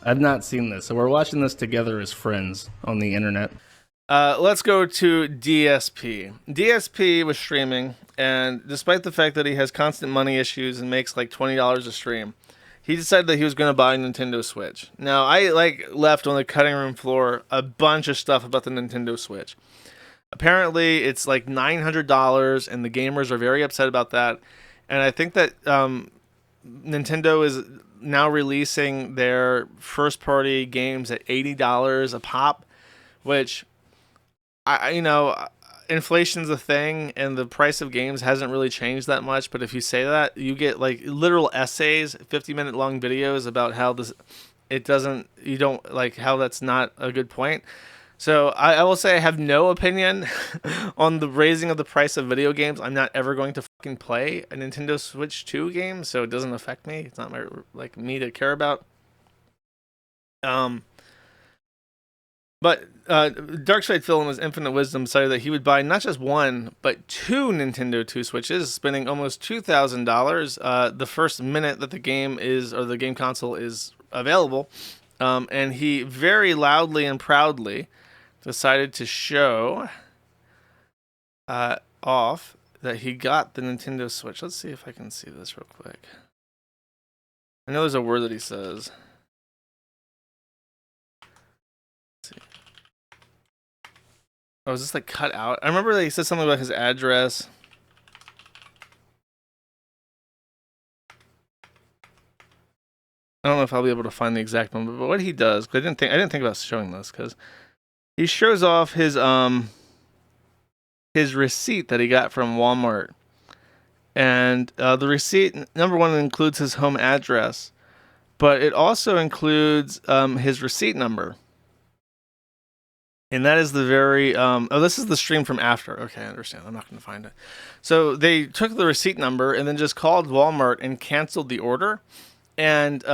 I've not seen this, so we're watching this together as friends on the internet. Let's go to DSP. DSP was streaming, and despite the fact that he has constant money issues and makes like $20 a stream, he decided that he was going to buy a Nintendo Switch. Now, I left on the cutting room floor a bunch of stuff about the Nintendo Switch. Apparently, it's like $900, and the gamers are very upset about that. And I think that Nintendo is now releasing their first-party games at $80 a pop, which inflation's a thing, and the price of games hasn't really changed that much. But if you say that, you get like literal essays, 50-minute long videos about how you don't like how that's not a good point. So I will say I have no opinion on the raising of the price of video games. I'm not ever going to fucking play a Nintendo Switch 2 game, so it doesn't affect me. It's not me to care about. But Darkside Phil in his infinite wisdom decided that he would buy not just one, but two Nintendo 2 Switches, spending almost $2,000 the first minute that the game console is available. And he very loudly and proudly decided to show off that he got the Nintendo Switch. Let's see if I can see this real quick. I know there's a word that he says. Oh, is this like cut out? I remember that he said something about his address. I don't know if I'll be able to find the exact number, but what he does, because I didn't think about showing this, because he shows off his receipt that he got from Walmart, and the receipt, number one, includes his home address, but it also includes his receipt number. And that is the very, this is the stream from after. Okay, I understand. I'm not going to find it. So they took the receipt number and then just called Walmart and canceled the order. And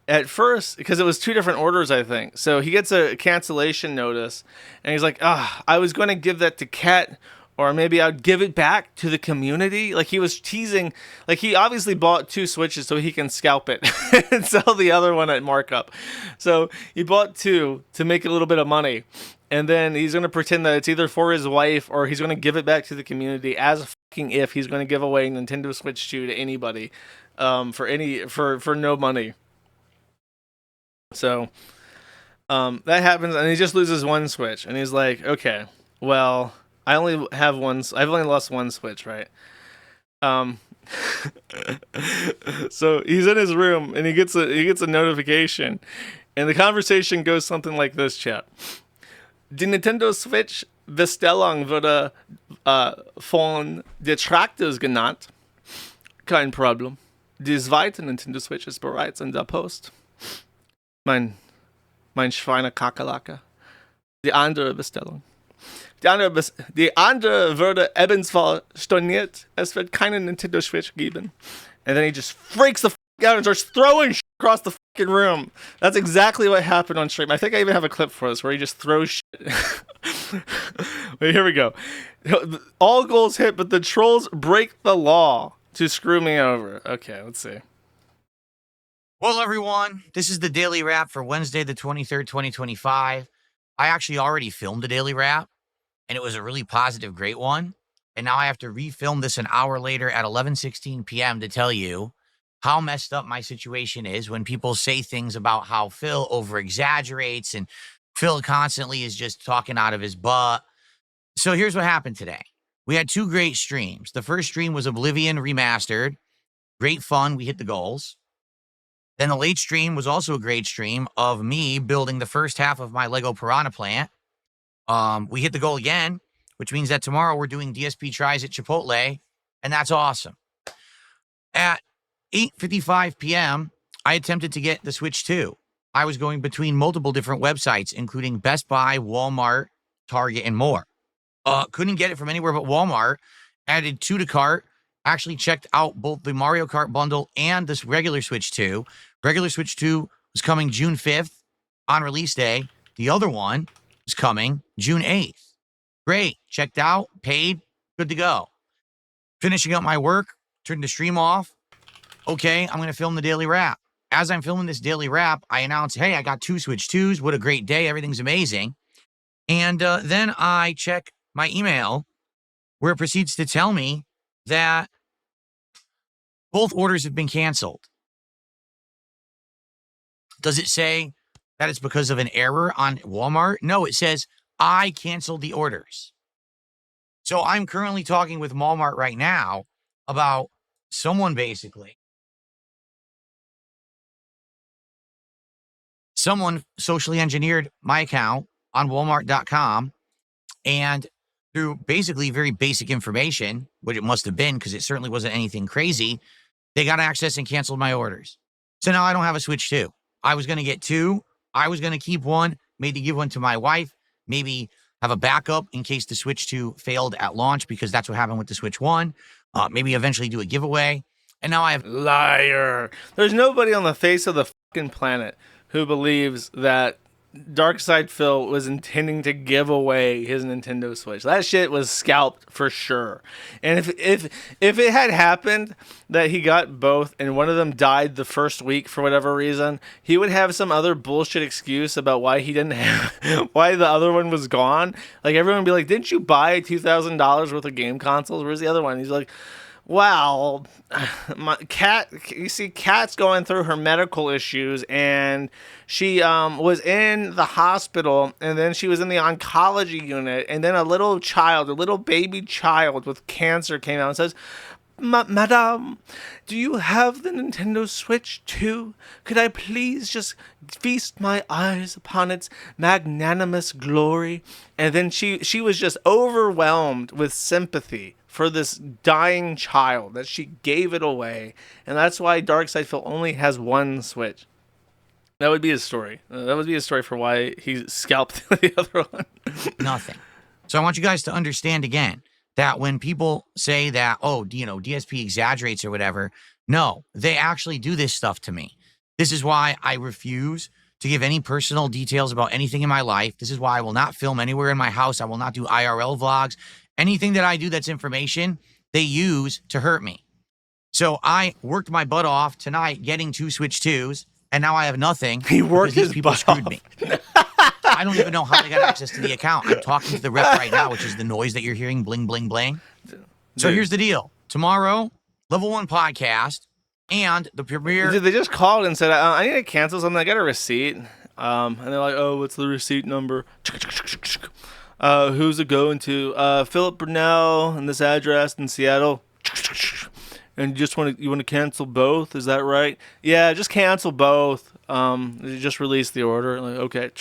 at first, because it was two different orders, I think. So he gets a cancellation notice and he's like, I was going to give that to Kat, or maybe I'd give it back to the community. Like, he was teasing. Like, he obviously bought two Switches so he can scalp it and sell the other one at markup. So he bought two to make a little bit of money. And then he's going to pretend that it's either for his wife or he's going to give it back to the community as fucking if he's going to give away Nintendo Switch 2 to anybody for no money. So that happens, and he just loses one Switch. And he's like, okay, well, I've only lost one Switch, right? So he's in his room and he gets a notification, and the conversation goes something like this, chat. Die Nintendo Switch Bestellung wurde von Detractors genannt. Kein Problem. Die zweite Nintendo Switch ist bereits in der Post. Mein Schweinekakerlake. Die andere Bestellung. Die andere würde ebenfalls storniert. Es wird keine Nintendo Switch geben. And then he just freaks the fuck out and starts throwing shit across the fucking room. That's exactly what happened on stream. I think I even have a clip for this where he just throws shit. Wait, here we go. All goals hit, but the trolls break the law to screw me over. Okay, let's see. Well, everyone, this is the Daily Wrap for Wednesday, the 23rd, 2025. I actually already filmed the Daily Wrap, and it was a really positive, great one. And now I have to refilm this an hour later at 11:16 p.m. to tell you how messed up my situation is when people say things about how Phil over-exaggerates and Phil constantly is just talking out of his butt. So here's what happened today. We had two great streams. The first stream was Oblivion Remastered. Great fun. We hit the goals. Then the late stream was also a great stream of me building the first half of my Lego Piranha plant. We hit the goal again, which means that tomorrow we're doing DSP tries at Chipotle, and that's awesome. At 8:55 p.m., I attempted to get the Switch 2. I was going between multiple different websites, including Best Buy, Walmart, Target, and more. Couldn't get it from anywhere but Walmart. Added 2 to cart. Actually checked out both the Mario Kart bundle and this regular Switch 2. Regular Switch 2 was coming June 5th on release day. The other one is coming June 8th. Great. Checked out, paid, good to go. Finishing up my work, turned the stream off. Okay, I'm going to film the Daily Wrap. as I'm filming this daily wrap, I announce, hey, I got 2 Switch 2s. What a great day. Everything's amazing. And then I check my email where it proceeds to tell me that both orders have been canceled. Does it say that it's because of an error on Walmart? No, it says I canceled the orders. So I'm currently talking with Walmart right now about someone socially engineered my account on Walmart.com, and through basically very basic information, which it must have been because it certainly wasn't anything crazy, they got access and canceled my orders. So now I don't have a Switch 2. I was going to get 2. I was going to keep one, maybe give one to my wife, maybe have a backup in case the Switch 2 failed at launch, because that's what happened with the Switch 1. Maybe eventually do a giveaway. And now I have... Liar. There's nobody on the face of the fucking planet who believes that Darkside Phil was intending to give away his Nintendo Switch. That shit was scalped for sure. And if it had happened that he got both and one of them died the first week for whatever reason, he would have some other bullshit excuse about why he didn't have, why the other one was gone. Like, everyone would be like, didn't you buy $2,000 worth of game consoles? Where's the other one? He's like, well, my cat, you see, Kat's going through her medical issues, and she was in the hospital, and then she was in the oncology unit, and then a little baby child with cancer came out and says, Madame, do you have the Nintendo Switch 2? Could I please just feast my eyes upon its magnanimous glory? And then she was just overwhelmed with sympathy for this dying child that she gave it away. And that's why Darkside Phil only has one Switch. That would be his story. That would be his story for why he scalped the other one. Nothing. So I want you guys to understand again that when people say that, oh, DSP exaggerates or whatever, no, they actually do this stuff to me. This is why I refuse to give any personal details about anything in my life. This is why I will not film anywhere in my house. I will not do IRL vlogs. Anything that I do that's information, they use to hurt me. So I worked my butt off tonight getting 2 Switch 2s, and now I have nothing. He worked his people butt screwed off. me. I don't even know how they got access to the account. I'm talking to the rep right now, which is the noise that you're hearing, bling, bling, bling. So here's the deal. Tomorrow, Level 1 podcast and the premiere. Dude, they just called and said, I need to cancel something. I got a receipt. And they're like, oh, what's the receipt number? Who's it going to? Philip Brunel and this address in Seattle. And you want to cancel both? Is that right? Yeah, just cancel both. You just released the order. Like, okay.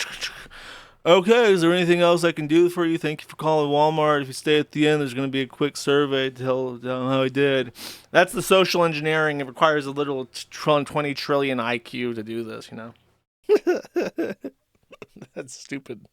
Okay, is there anything else I can do for you? Thank you for calling Walmart. If you stay at the end, there's going to be a quick survey to tell how I did. That's the social engineering. It requires a little 20 trillion IQ to do this, That's stupid.